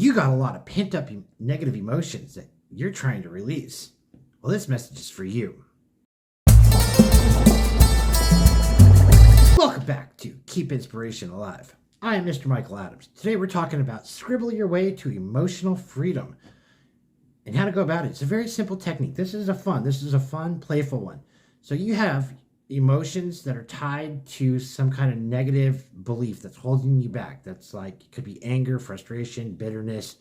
You got a lot of pent up negative emotions that you're trying to release. Well, this message is for you. Welcome back to Keep Inspiration Alive. I am Mr. Michael Adams. Today we're talking about scribble your way to emotional freedom and how to go about it. It's a very simple technique. This is a fun, playful one. So you have emotions that are tied to some kind of negative belief that's holding you back. That's like, it could be anger, frustration, bitterness,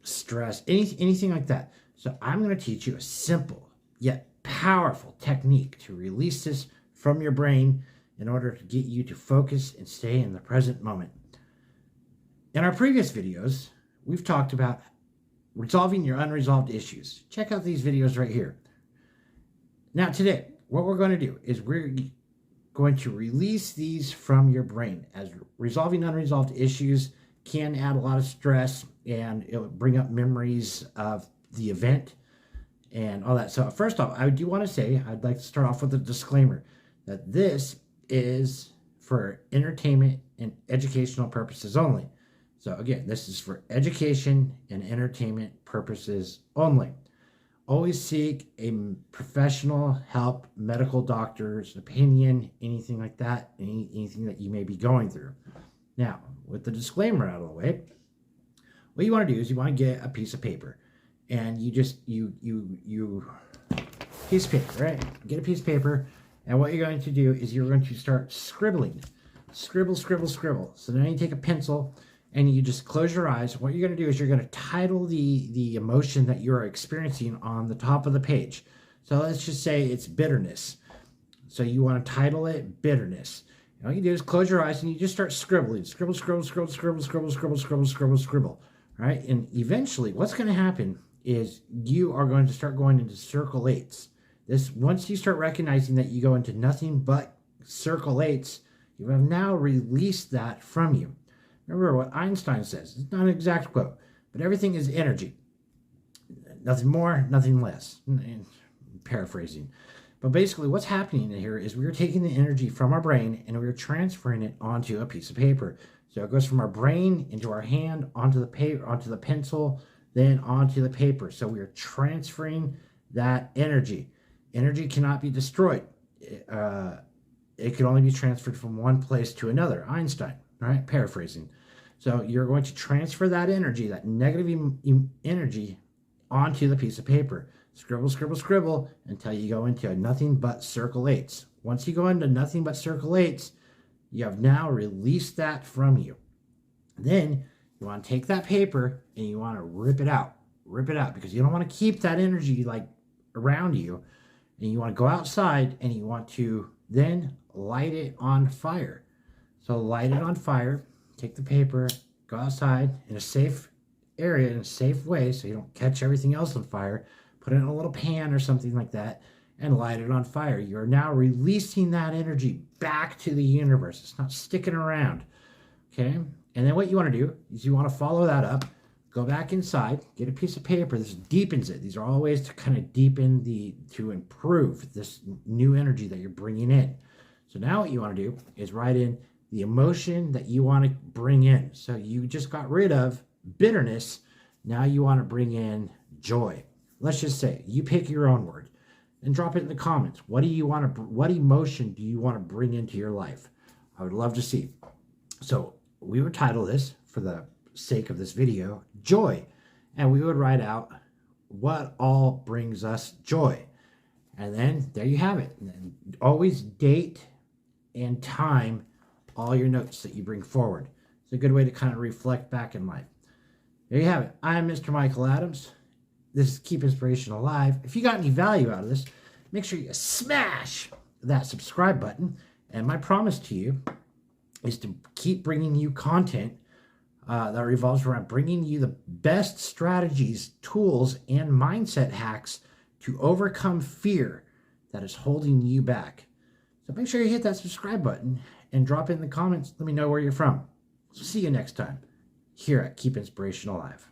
stress, anything like that. So I'm going to teach you a simple yet powerful technique to release this from your brain in order to get you to focus and stay in the present moment. In our previous videos, we've talked about resolving your unresolved issues. Check out these videos right here. Now today, what we're going to do is we're going to release these from your brain, as resolving unresolved issues can add a lot of stress and it'll bring up memories of the event and all that. So first off, I do want to say, I'd like to start off with a disclaimer that this is for entertainment and educational purposes only. So again, this is for education and entertainment purposes only. Always seek a professional help, medical doctor's opinion, anything like that, anything that you may be going through. Now, with the disclaimer out of the way, what you want to do is you want to get a piece of paper, and you piece of paper, right? Get a piece of paper, and what you're going to do is you're going to start scribbling. Scribble, scribble, scribble. So then you take a pencil and you just close your eyes. What you're going to do is you're going to title the emotion that you're experiencing on the top of the page. So let's just say it's bitterness. So you want to title it bitterness. And all you do is close your eyes and you just start scribbling. Scribble, scribble, scribble, scribble, scribble, scribble, scribble, scribble, scribble. All right? And eventually what's going to happen is you are going to start going into circle eights. Once you start recognizing that you go into nothing but circle eights, you have now released that from you. Remember what Einstein says. It's not an exact quote, but everything is energy. Nothing more, nothing less. Paraphrasing. But basically what's happening here is we're taking the energy from our brain and we're transferring it onto a piece of paper. So it goes from our brain into our hand, onto the paper, onto the pencil, then onto the paper. So we're transferring that energy. Energy cannot be destroyed. It can only be transferred from one place to another. Einstein, right? Paraphrasing. So you're going to transfer that energy, that negative energy, onto the piece of paper. Scribble, scribble, scribble until you go into nothing but circle eights. Once you go into nothing but circle eights, you have now released that from you. Then you want to take that paper and you want to rip it out. Rip it out, because you don't want to keep that energy like around you. And you want to go outside and you want to then light it on fire. So light it on fire, take the paper, go outside in a safe area, in a safe way so you don't catch everything else on fire. Put it in a little pan or something like that and light it on fire. You're now releasing that energy back to the universe. It's not sticking around, okay? And then what you want to do is you want to follow that up. Go back inside, get a piece of paper. This deepens it. These are all ways to kind of deepen to improve this new energy that you're bringing in. So now what you want to do is write in the emotion that you want to bring in. So you just got rid of bitterness. Now you want to bring in joy. Let's just say you pick your own word and drop it in the comments. What emotion do you want to bring into your life? I would love to see. So we would title this, for the sake of this video, joy, and we would write out what all brings us joy, and then there you have it. And always date and time all your notes that you bring forward. It's a good way to kind of reflect back in life. There you have it. I'm Mr. Michael Adams. This is Keep Inspiration Alive. If you got any value out of this, make sure you smash that subscribe button, and my promise to you is to keep bringing you content that revolves around bringing you the best strategies, tools, and mindset hacks to overcome fear that is holding you back. So make sure you hit that subscribe button and drop in the comments. Let me know where you're from. So see you next time here at Keep Inspiration Alive.